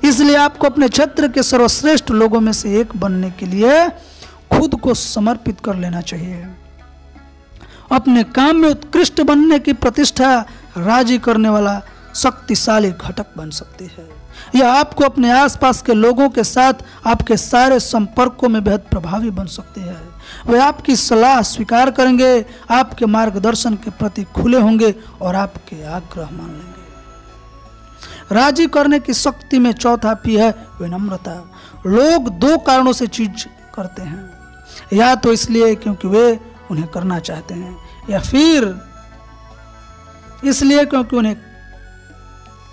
[SPEAKER 1] इसलिए आपको अपने क्षेत्र के सर्वश्रेष्ठ लोगों में से एक बनने के लिए खुद को समर्पित कर लेना चाहिए। अपने काम में उत्कृष्ट बनने की प्रतिष्ठा राजी करने वाला शक्तिशाली घटक बन सकती है। यह आपको अपने आसपास के लोगों के साथ आपके सारे संपर्कों में बेहद प्रभावी बन सकती है। वे आपकी सलाह स्वीकार करेंगे, आपके मार्गदर्शन के प्रति खुले होंगे और आपके आग्रह मान लेंगे। राजी करने की शक्ति में चौथा पी है विनम्रता। लोग दो कारणों से चीज करते हैं, या तो इसलिए क्योंकि वे उन्हें करना चाहते हैं, या फिर इसलिए क्योंकि उन्हें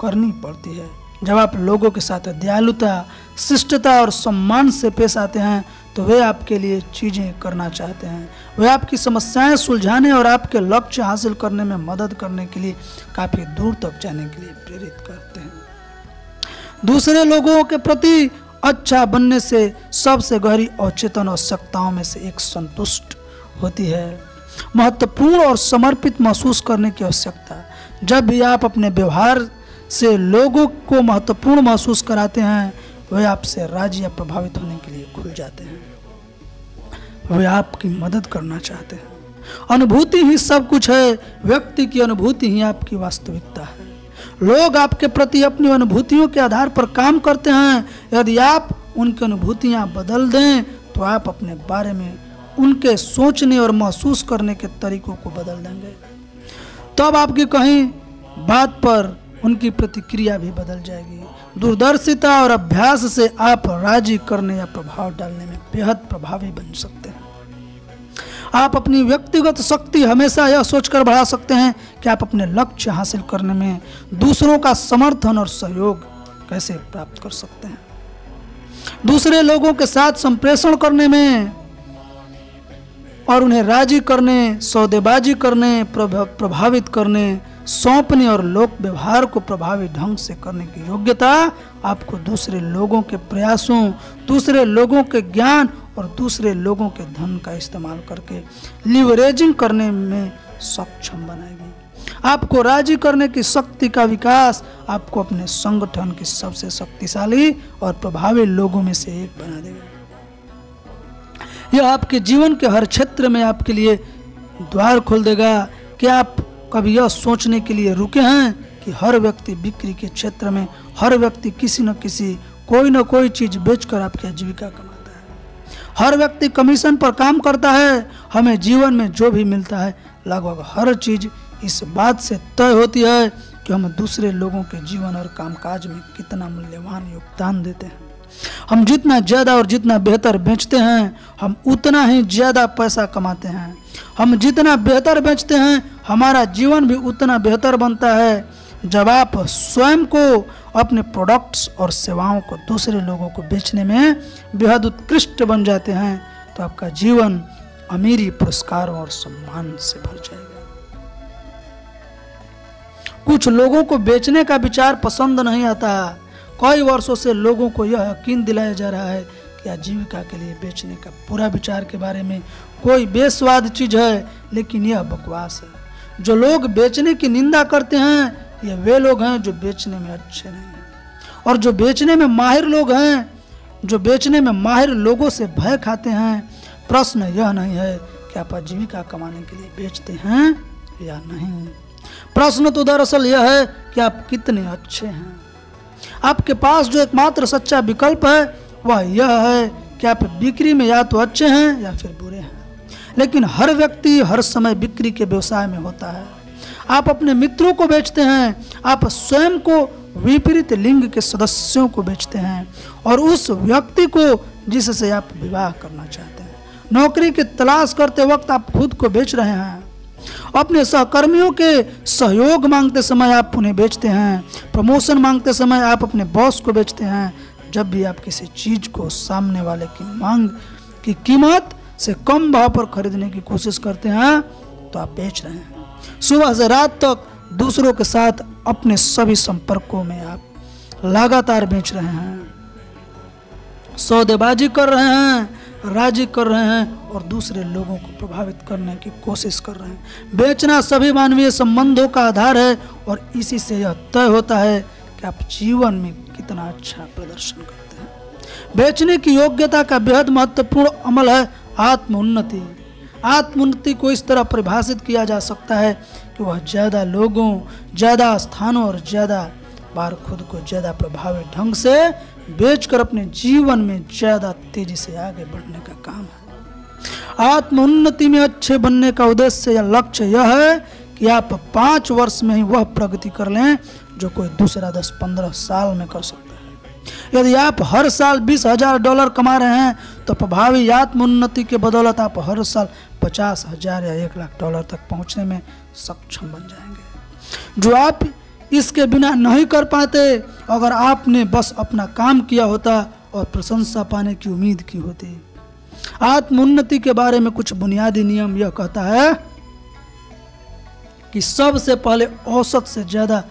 [SPEAKER 1] करनी पड़ती है। जब आप लोगों के साथ दयालुता, शिष्टता और सम्मान से पेश आते हैं तो वे आपके लिए चीजें करना चाहते हैं। वे आपकी समस्याएं सुलझाने और आपके लक्ष्य हासिल करने में मदद करने के लिए काफी दूर तक जाने के लिए प्रेरित करते हैं। दूसरे लोगों के प्रति अच्छा बनने से सबसे गहरी अवचेतन आवश्यकताओं में से एक संतुष्ट होती है। महत्वपूर्ण और समर्पित महसूस करने की आवश्यकता। जब भी आप अपने व्यवहार से लोगों को महत्वपूर्ण महसूस कराते हैं वे आपसे राजी या प्रभावित होने के लिए खुल जाते हैं। वे आपकी मदद करना चाहते हैं। अनुभूति ही सब कुछ है। व्यक्ति की अनुभूति ही आपकी वास्तविकता है। लोग आपके प्रति अपनी अनुभूतियों के आधार पर काम करते हैं। यदि आप उनकी अनुभूतियां बदल दें तो आप अपने बारे में उनके सोचने और महसूस करने के तरीकों को बदल देंगे। तब आपकी कहीं बात पर उनकी प्रतिक्रिया भी बदल जाएगी। दूरदर्शिता और अभ्यास से आप राजी करने या प्रभाव डालने में बेहद प्रभावी बन सकते हैं। आप अपनी व्यक्तिगत शक्ति हमेशा यह सोचकर बढ़ा सकते हैं कि आप अपने लक्ष्य हासिल करने में दूसरों का समर्थन और सहयोग कैसे प्राप्त कर सकते हैं। दूसरे लोगों के साथ संप्रेषण करने में और उन्हें राजी करने, सौदेबाजी करने, प्रभावित करने, सौंपने और लोक व्यवहार को प्रभावी ढंग से करने की योग्यता आपको दूसरे लोगों के प्रयासों, दूसरे लोगों के ज्ञान और दूसरे लोगों के धन का इस्तेमाल करके लिवरेजिंग करने में सक्षम बनाएगी। आपको राजी करने की शक्ति का विकास आपको अपने संगठन के सबसे शक्तिशाली और प्रभावी लोगों में से एक बना देगा। यह आपके जीवन के हर क्षेत्र में आपके लिए द्वार खोल देगा कि आप कभी यह सोचने के लिए रुके हैं कि हर व्यक्ति बिक्री के क्षेत्र में, हर व्यक्ति किसी न किसी कोई न कोई चीज बेचकर आपकी आजीविका कमाता है। हर व्यक्ति कमीशन पर काम करता है। हमें जीवन में जो भी मिलता है लगभग हर चीज इस बात से तय होती है कि हम दूसरे लोगों के जीवन और कामकाज में कितना मूल्यवान योगदान देते हैं। हम जितना ज़्यादा और जितना बेहतर बेचते हैं हम उतना ही ज़्यादा पैसा कमाते हैं। हम जितना बेहतर बेचते हैं हमारा जीवन भी उतना बेहतर बनता है। जब आप स्वयं को, अपने प्रोडक्ट्स और सेवाओं को दूसरे लोगों को बेचने में बेहद उत्कृष्ट बन जाते हैं तो आपका जीवन अमीरी, पुरस्कारों और सम्मान से भर जाएगा। कुछ लोगों को बेचने का विचार पसंद नहीं आता। कई वर्षों से लोगों को यह यकीन दिलाया जा रहा है कि आजीविका के लिए बेचने का पूरा विचार के बारे में कोई बेस्वाद चीज है, लेकिन यह बकवास है। जो लोग बेचने की निंदा करते हैं ये वे लोग हैं जो बेचने में अच्छे नहीं हैं, और जो बेचने में माहिर लोग हैं जो बेचने में माहिर लोगों से भय खाते हैं। प्रश्न यह नहीं है कि आप आजीविका कमाने के लिए बेचते हैं या नहीं। प्रश्न तो दरअसल यह है कि आप कितने अच्छे हैं। आपके पास जो एकमात्र सच्चा विकल्प है वह यह है कि आप बिक्री में या तो अच्छे हैं या फिर बुरे हैं, लेकिन हर व्यक्ति हर समय बिक्री के व्यवसाय में होता है। आप अपने मित्रों को बेचते हैं, आप स्वयं को विपरीत लिंग के सदस्यों को बेचते हैं और उस व्यक्ति को जिससे आप विवाह करना चाहते हैं। नौकरी की तलाश करते वक्त आप खुद को बेच रहे हैं। अपने सहकर्मियों के सहयोग मांगते समय आप उन्हें बेचते हैं। प्रमोशन मांगते समय आप अपने बॉस को बेचते हैं। जब भी आप किसी चीज को सामने वाले की मांग की कीमत से कम भाव पर खरीदने की कोशिश करते हैं तो आप बेच रहे हैं। सुबह से रात तक दूसरों के साथ अपने सभी संपर्कों में आप लगातार बेच रहे हैं, सौदेबाजी कर रहे हैं, राजी कर रहे हैं और दूसरे लोगों को प्रभावित करने की कोशिश कर रहे हैं। बेचना सभी मानवीय संबंधों का आधार है और इसी से यह तय होता है कि आप जीवन में कितना अच्छा प्रदर्शन करते हैं। बेचने की योग्यता का बेहद महत्वपूर्ण अमल है आत्मोन्नति। आत्मोन्नति को इस तरह परिभाषित किया जा सकता है कि वह ज़्यादा लोगों, ज़्यादा स्थानों और ज़्यादा बार खुद को ज़्यादा प्रभावी ढंग से बेचकर अपने जीवन में ज़्यादा तेजी से आगे बढ़ने का काम है। आत्मोन्नति में अच्छे बनने का उद्देश्य या लक्ष्य यह है कि आप 5 वर्ष में ही वह प्रगति कर लें जो कोई दूसरा 10-15 साल में कर सकता है। यदि आप हर साल $20,000 कमा रहे हैं तो प्रभावी आत्मोन्नति के बदौलत आप हर साल $50,000 या $1,00,000 तक पहुंचने में सक्षम बन जाएंगे, जो आप इसके बिना नहीं कर पाते अगर आपने बस अपना काम किया होता और प्रशंसा पाने की उम्मीद की होती। आत्मोन्नति के बारे में कुछ बुनियादी नियम यह कहता है कि सबसे पहले औसत से ज़्यादा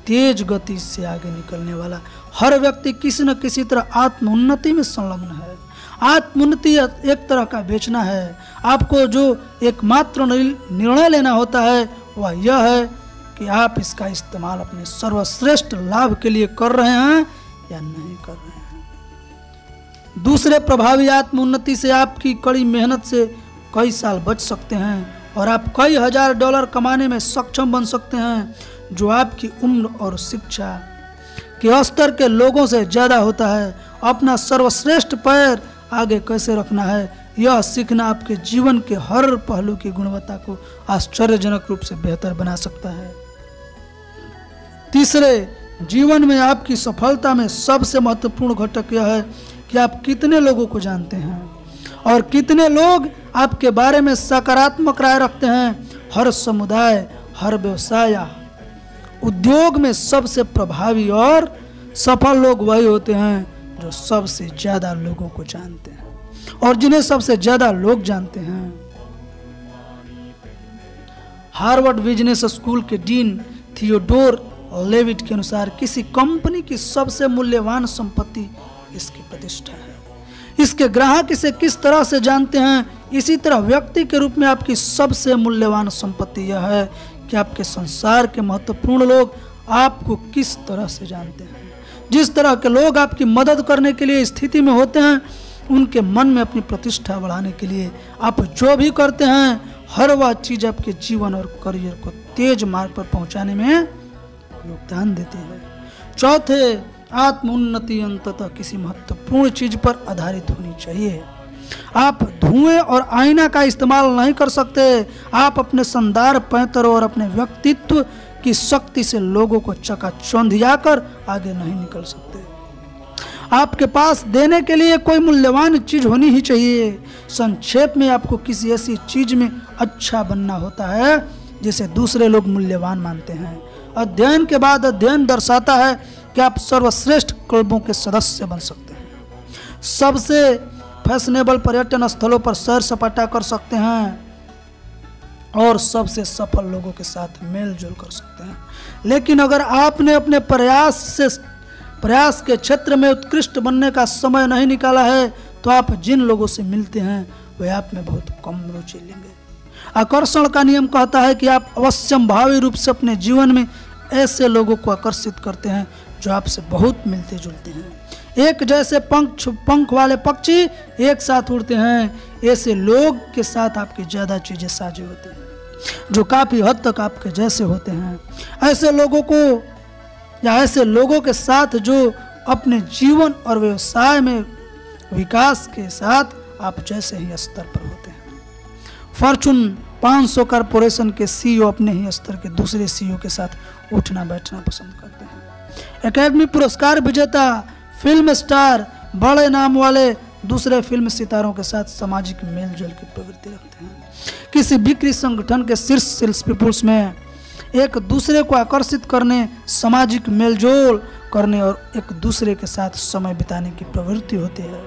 [SPEAKER 1] तेज गति से आगे निकलने वाला हर व्यक्ति किसी न किसी तरह आत्मोन्नति में संलग्न है। आत्मोन्नति एक तरह का बेचना है। आपको जो एकमात्र निर्णय लेना होता है वह यह है कि आप इसका इस्तेमाल अपने सर्वश्रेष्ठ लाभ के लिए कर रहे हैं या नहीं कर रहे हैं। दूसरे प्रभावी आत्मोन्नति से आपकी कड़ी मेहनत से कई साल बच सकते हैं और आप कई $1,000 कमाने में सक्षम बन सकते हैं, जो आपकी उम्र और शिक्षा के स्तर के लोगों से ज़्यादा होता है। अपना सर्वश्रेष्ठ पैर आगे कैसे रखना है यह सीखना आपके जीवन के हर पहलू की गुणवत्ता को आश्चर्यजनक रूप से बेहतर बना सकता है। तीसरे, जीवन में आपकी सफलता में सबसे महत्वपूर्ण घटक यह है कि आप कितने लोगों को जानते हैं और कितने लोग आपके बारे में सकारात्मक राय रखते हैं। हर समुदाय, हर व्यवसाय या उद्योग में सबसे प्रभावी और सफल लोग वही होते हैं जो सबसे ज़्यादा लोगों को जानते हैं और जिन्हें सबसे ज़्यादा लोग जानते हैं। हार्वर्ड बिजनेस स्कूल के डीन थियोडोर लेविट के अनुसार किसी कंपनी की सबसे मूल्यवान संपत्ति इसकी प्रतिष्ठा है। इसके ग्राहक इसे किस तरह से जानते हैं, इसी तरह व्यक्ति के रूप में आपकी सबसे मूल्यवान संपत्ति यह है कि आपके संसार के महत्वपूर्ण लोग आपको किस तरह से जानते हैं। जिस तरह के लोग आपकी मदद करने के लिए स्थिति में होते हैं, उनके मन में अपनी प्रतिष्ठा बढ़ाने के लिए आप जो भी करते हैं, हर वह चीज़ आपके जीवन और करियर को तेज मार्ग पर पहुंचाने में योगदान देती है। चौथे, आत्मोन्नति अंततः किसी महत्वपूर्ण चीज पर आधारित होनी चाहिए। आप धुएं और आईना का इस्तेमाल नहीं कर सकते। आप अपने शानदार पैंतर और अपने व्यक्तित्व की शक्ति से लोगों को चकाचौंधिया कर आगे नहीं निकल सकते। आपके पास देने के लिए कोई मूल्यवान चीज होनी ही चाहिए। संक्षेप में, आपको किसी ऐसी चीज में अच्छा बनना होता है जिसे दूसरे लोग मूल्यवान मानते हैं। अध्ययन के बाद अध्ययन दर्शाता है कि आप सर्वश्रेष्ठ क्लबों के सदस्य बन सकते हैं, सबसे फैशनेबल पर्यटन स्थलों पर सैर सपाटा कर सकते हैं और सबसे सफल लोगों के साथ मेल जोल कर सकते हैं। लेकिन अगर आपने अपने प्रयास के क्षेत्र में उत्कृष्ट बनने का समय नहीं निकाला है तो आप जिन लोगों से मिलते हैं वे आप में बहुत कम रुचि लेंगे। आकर्षण का नियम कहता है कि आप अवश्यंभावी रूप से अपने जीवन में ऐसे लोगों को आकर्षित करते हैं जो आपसे बहुत मिलते जुलते हैं। एक जैसे पंख वाले पक्षी एक साथ उड़ते हैं। ऐसे लोग के साथ आपकी ज़्यादा चीज़ें साझी होती हैं जो काफ़ी हद तक आपके जैसे होते हैं। ऐसे लोगों के साथ जो अपने जीवन और व्यवसाय में विकास के साथ आप जैसे ही स्तर पर होते हैं। फॉर्चून 500 कॉरपोरेशन के सीईओ अपने ही स्तर के दूसरे सीईओ के साथ उठना बैठना पसंद करते हैं। एकेडमी पुरस्कार विजेता, फिल्म स्टार, बड़े नाम वाले दूसरे फिल्म सितारों के साथ सामाजिक मेलजोल की प्रवृत्ति रखते हैं। किसी बिक्री संगठन के शीर्ष सेल्स पीपुल्स में एक दूसरे को आकर्षित करने, सामाजिक मेलजोल करने और एक दूसरे के साथ समय बिताने की प्रवृत्ति होती है।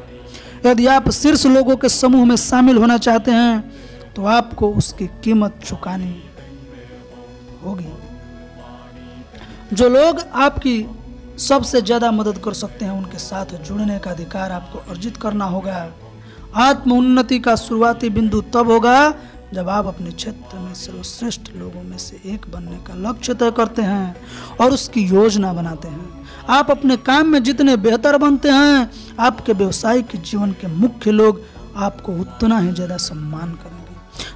[SPEAKER 1] यदि आप शीर्ष लोगों के समूह में शामिल होना चाहते हैं तो आपको उसकी कीमत चुकानी होगी। जो लोग आपकी सबसे ज्यादा मदद कर सकते हैं उनके साथ जुड़ने का अधिकार आपको अर्जित करना होगा। आत्म उन्नति का शुरुआती बिंदु तब होगा जब आप अपने क्षेत्र में सर्वश्रेष्ठ लोगों में से एक बनने का लक्ष्य तय करते हैं और उसकी योजना बनाते हैं। आप अपने काम में जितने बेहतर बनते हैं, आपके व्यवसायिक जीवन के मुख्य लोग आपको उतना ही ज्यादा सम्मान करेंगे।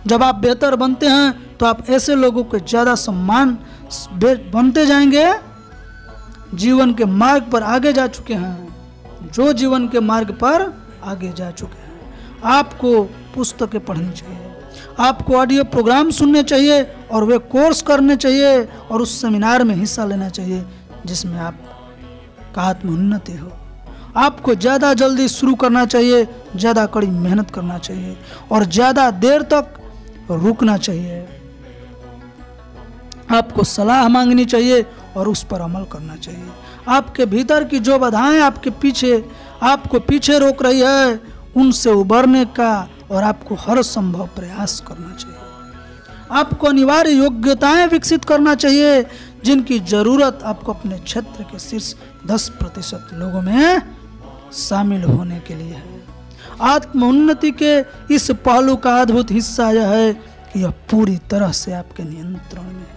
[SPEAKER 1] जब आप बेहतर बनते हैं तो आप ऐसे लोगों के ज्यादा सम्मान बनते जाएंगे जीवन के मार्ग पर आगे जा चुके हैं, जो जीवन के मार्ग पर आगे जा चुके हैं। आपको पुस्तकें पढ़नी चाहिए, आपको ऑडियो प्रोग्राम सुनने चाहिए और वे कोर्स करने चाहिए और उस सेमिनार में हिस्सा लेना चाहिए जिसमें आपका आत्मोन्नति हो। आपको ज़्यादा जल्दी शुरू करना चाहिए, ज़्यादा कड़ी मेहनत करना चाहिए और ज़्यादा देर तक रुकना चाहिए। आपको सलाह मांगनी चाहिए और उस पर अमल करना चाहिए। आपके भीतर की जो बाधाएं आपको पीछे रोक रही है, उनसे उबरने का और आपको हर संभव प्रयास करना चाहिए। आपको अनिवार्य योग्यताएं विकसित करना चाहिए जिनकी जरूरत आपको अपने क्षेत्र के शीर्ष 10% लोगों में शामिल होने के लिए है। आत्म उन्नति के इस पहलू का अद्भुत हिस्सा यह है कि यह पूरी तरह से आपके नियंत्रण में है।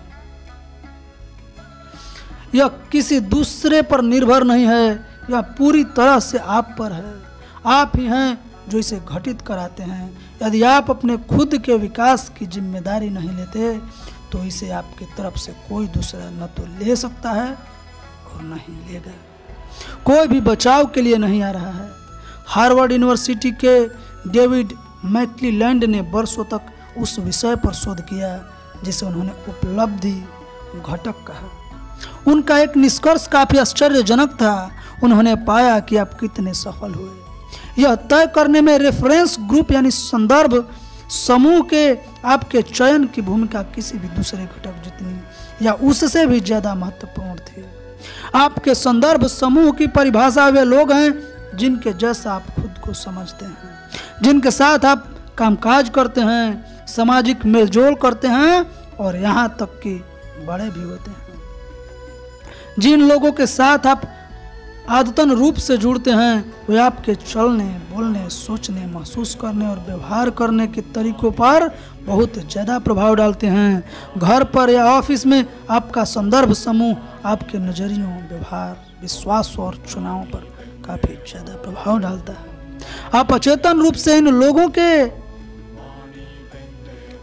[SPEAKER 1] यह किसी दूसरे पर निर्भर नहीं है, यह पूरी तरह से आप पर है। आप ही हैं जो इसे घटित कराते हैं। यदि आप अपने खुद के विकास की जिम्मेदारी नहीं लेते तो इसे आपकी तरफ से कोई दूसरा न तो ले सकता है और न ही लेगा। कोई भी बचाव के लिए नहीं आ रहा है। हार्वर्ड यूनिवर्सिटी के डेविड मैक्लीलैंड ने वर्षों तक उस विषय पर शोध किया जिसे उन्होंने उपलब्धि घटक कहा। उनका एक निष्कर्ष काफी आश्चर्यजनक था। उन्होंने पाया कि आप कितने सफल हुए यह तय करने में रेफरेंस ग्रुप यानी संदर्भ समूह के आपके चयन की भूमिका किसी भी दूसरे घटक जितनी या उससे भी ज्यादा महत्वपूर्ण थी। आपके संदर्भ समूह की परिभाषा वे लोग हैं जिनके जैसा आप खुद को समझते हैं, जिनके साथ आप कामकाज करते हैं, सामाजिक मेलजोल करते हैं और यहाँ तक कि बड़े भी होते हैं। जिन लोगों के साथ आप आदतन रूप से जुड़ते हैं वे आपके चलने, बोलने, सोचने, महसूस करने और व्यवहार करने के तरीकों पर बहुत ज़्यादा प्रभाव डालते हैं। घर पर या ऑफिस में आपका संदर्भ समूह आपके नज़रियों, व्यवहार, विश्वास और चुनावों पर काफ़ी ज़्यादा प्रभाव डालता है। आप अचेतन रूप से इन लोगों के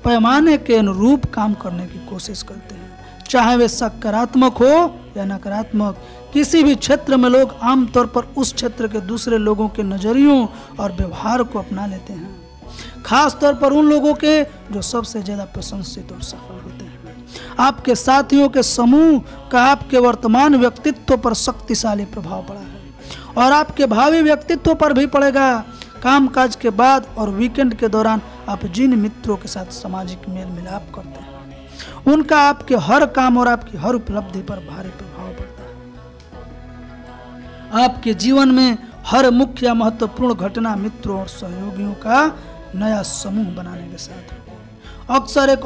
[SPEAKER 1] पैमाने के अनुरूप काम करने की कोशिश करते हैं, चाहे वे सकारात्मक हो या नकारात्मक। किसी भी क्षेत्र में लोग आमतौर पर उस क्षेत्र के दूसरे लोगों के नजरियों और व्यवहार को अपना लेते हैं, खास तौर पर उन लोगों के जो सबसे ज्यादा प्रशंसित और सफल होते हैं। आपके साथियों के समूह का आपके वर्तमान व्यक्तित्व पर शक्तिशाली प्रभाव पड़ा है और आपके भावी व्यक्तित्व पर भी पड़ेगा। कामकाज के बाद और वीकेंड के दौरान आप जिन मित्रों के साथ सामाजिक मेल मिलाप करते हैं उनका आपके हर काम और आपकी हर उपलब्धि पर भारी प्रभाव पड़ता है। आपके जीवन में हर मुख्य या महत्वपूर्ण घटना मित्रों और सहयोगियों का नया समूह बनाने के साथ। अक्सर एक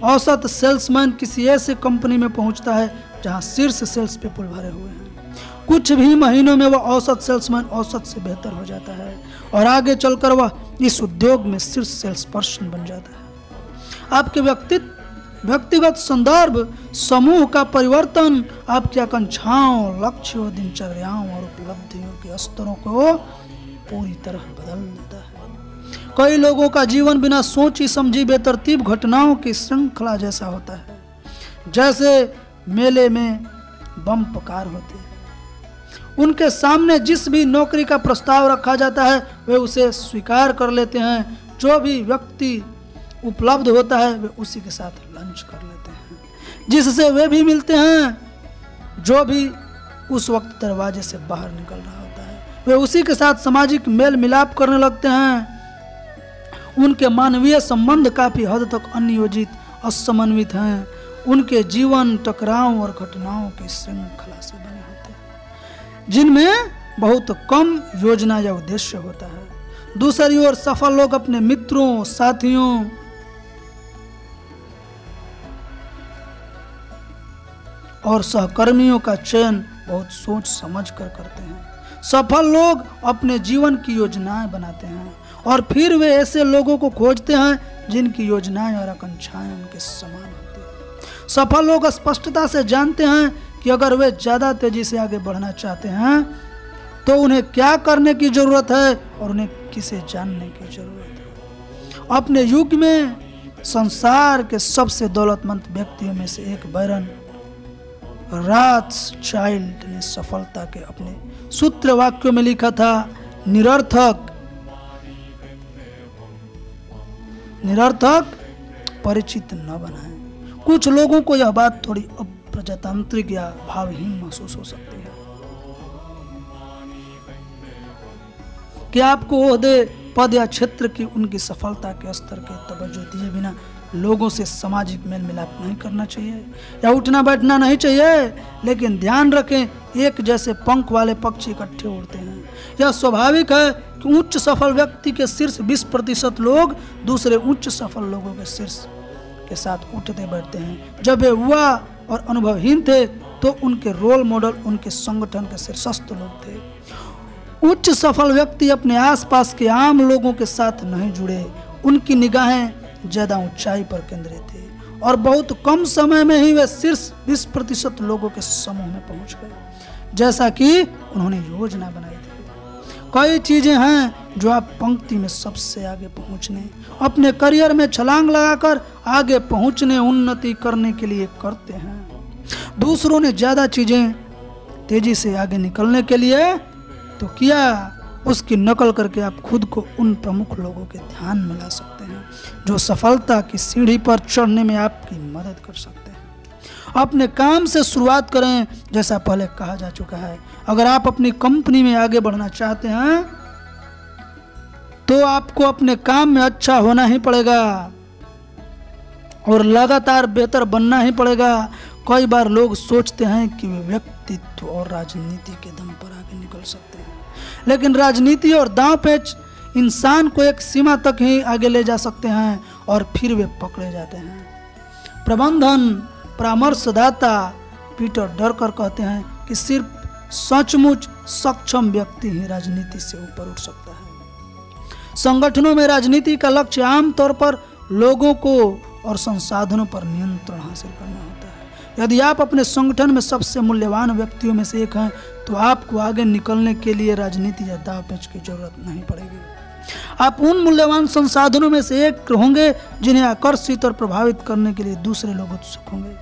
[SPEAKER 1] औसत सेल्समैन किसी ऐसे कंपनी में पहुंचता है जहां शीर्ष सेल्स पीपल भरे हुए हैं। कुछ भी महीनों में वह औसत सेल्समैन औसत से बेहतर हो जाता है और आगे चलकर वह इस उद्योग में शीर्ष सेल्स पर्सन बन जाता है। आपके व्यक्तिगत संदर्भ समूह का परिवर्तन आपकी आकांक्षाओं, लक्ष्यों, दिनचर्याओं और उपलब्धियों के स्तरों को पूरी तरह बदल देता है। कई लोगों का जीवन बिना सोची समझी बेतरतीब घटनाओं की श्रृंखला जैसा होता है, जैसे मेले में बम पकार होते हैं। उनके सामने जिस भी नौकरी का प्रस्ताव रखा जाता है वे उसे स्वीकार कर लेते हैं। जो भी व्यक्ति उपलब्ध होता है वे उसी के साथ लंच कर लेते हैं, जिससे वे भी मिलते हैं। जो भी उस वक्त दरवाजे से बाहर निकल रहा होता है वे उसी के साथ सामाजिक मेल मिलाप करने लगते हैं। उनके मानवीय संबंध काफी हद तक अनियोजित, असमन्वित हैं। उनके जीवन टकराव और घटनाओं की श्रृंखला से बने होते हैं, जिनमें बहुत कम योजना या उद्देश्य होता है। दूसरी ओर सफल लोग अपने मित्रों, साथियों और सहकर्मियों का चयन बहुत सोच समझ कर करते हैं। सफल लोग अपने जीवन की योजनाएं बनाते हैं और फिर वे ऐसे लोगों को खोजते हैं जिनकी योजनाएं और आकांक्षाएं उनके समान होती हैं। सफल लोग स्पष्टता से जानते हैं कि अगर वे ज्यादा तेजी से आगे बढ़ना चाहते हैं तो उन्हें क्या करने की जरूरत है और उन्हें किसे जानने की जरूरत है। अपने युग में संसार के सबसे दौलतमंद व्यक्तियों में से एक बैरन रॉथस्चाइल्ड ने सफलता के अपने सूत्र वाक्यों में लिखा था, निरर्थक परिचित न बनाएं। कुछ लोगों को यह बात थोड़ी अप्रजातांत्रिक या भावहीन महसूस हो सकती है कि आपको ओहदे, पद या क्षेत्र की उनकी सफलता के स्तर के तवज्जो दिए बिना लोगों से सामाजिक मेल मिलाप नहीं करना चाहिए या उठना बैठना नहीं चाहिए। लेकिन ध्यान रखें, एक जैसे पंख वाले पक्षी इकट्ठे उड़ते हैं। यह स्वाभाविक है कि उच्च सफल व्यक्ति के शीर्ष 20% लोग दूसरे उच्च सफल लोगों के शीर्ष के साथ उठते बैठते हैं। जब वे युवा और अनुभवहीन थे तो उनके रोल मॉडल उनके संगठन के शीर्षस्थ लोग थे। उच्च सफल व्यक्ति अपने आसपास के आम लोगों के साथ नहीं जुड़े। उनकी निगाहें ज्यादा ऊंचाई पर केंद्रित थी और बहुत कम समय में ही वे शीर्ष 20% लोगों के समूह में पहुंच गए, जैसा कि उन्होंने योजना बनाई थी। कई चीजें हैं जो आप पंक्ति में सबसे आगे पहुंचने, अपने करियर में छलांग लगाकर आगे पहुंचने, उन्नति करने के लिए करते हैं। दूसरों ने ज्यादा चीजें तेजी से आगे निकलने के लिए तो किया, उसकी नकल करके आप खुद को उन प्रमुख लोगों के ध्यान में ला सकते हैं जो सफलता की सीढ़ी पर चढ़ने में आपकी मदद कर सकते हैं। अपने काम से शुरुआत करें, जैसा पहले कहा जा चुका है। अगर आप अपनी कंपनी में आगे बढ़ना चाहते हैं तो आपको अपने काम में अच्छा होना ही पड़ेगा और लगातार बेहतर बनना ही पड़ेगा। कई बार लोग सोचते हैं कि वे व्यक्तित्व और राजनीति के दम पर आगे निकल सकते हैं, लेकिन राजनीति और दांव पेच इंसान को एक सीमा तक ही आगे ले जा सकते हैं और फिर वे पकड़े जाते हैं। प्रबंधन परामर्शदाता पीटर ड्रकर कहते हैं कि सिर्फ सचमुच सक्षम व्यक्ति ही राजनीति से ऊपर उठ सकता है। संगठनों में राजनीति का लक्ष्य आमतौर पर लोगों को और संसाधनों पर नियंत्रण हासिल करना होता है। यदि आप अपने संगठन में सबसे मूल्यवान व्यक्तियों में से एक हैं तो आपको आगे निकलने के लिए राजनीति या दांव पेच की जरूरत नहीं पड़ेगी। आप उन मूल्यवान संसाधनों में से एक होंगे जिन्हें आकर्षित और प्रभावित करने के लिए दूसरे लोग उत्सुक होंगे।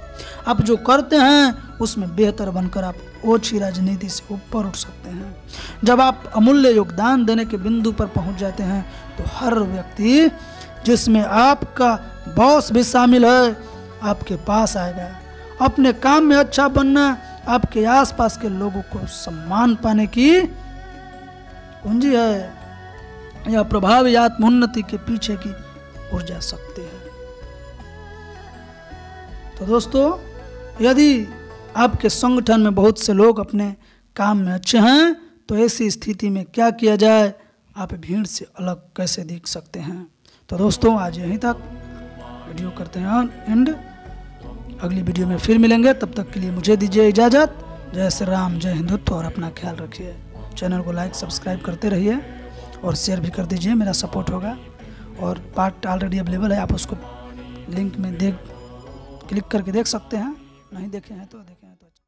[SPEAKER 1] आप जो करते हैं उसमें बेहतर बनकर आप ओछी राजनीति से ऊपर उठ सकते हैं। जब आप अमूल्य योगदान देने के बिंदु पर पहुंच जाते हैं तो हर व्यक्ति, जिसमें आपका बॉस भी शामिल है, आपके पास आएगा। अपने काम में अच्छा बनना आपके आसपास के लोगों को सम्मान पाने की कुंजी है। यह प्रभावी आत्मोन्नति के पीछे की ऊर्जा शक्ति है। तो दोस्तों, यदि आपके संगठन में बहुत से लोग अपने काम में अच्छे हैं तो ऐसी स्थिति में क्या किया जाए, आप भीड़ से अलग कैसे दिख सकते हैं। तो दोस्तों, आज यहीं तक वीडियो करते हैं एंड अगली वीडियो में फिर मिलेंगे। तब तक के लिए मुझे दीजिए इजाज़त। जय श्री राम, जय हिंदुत्व और अपना ख्याल रखिए। चैनल को लाइक सब्सक्राइब करते रहिए और शेयर भी कर दीजिए, मेरा सपोर्ट होगा। और पार्ट ऑलरेडी अवेलेबल है, आप उसको लिंक में क्लिक करके देख सकते हैं। नहीं देखे हैं तो देखें तो अच्छा।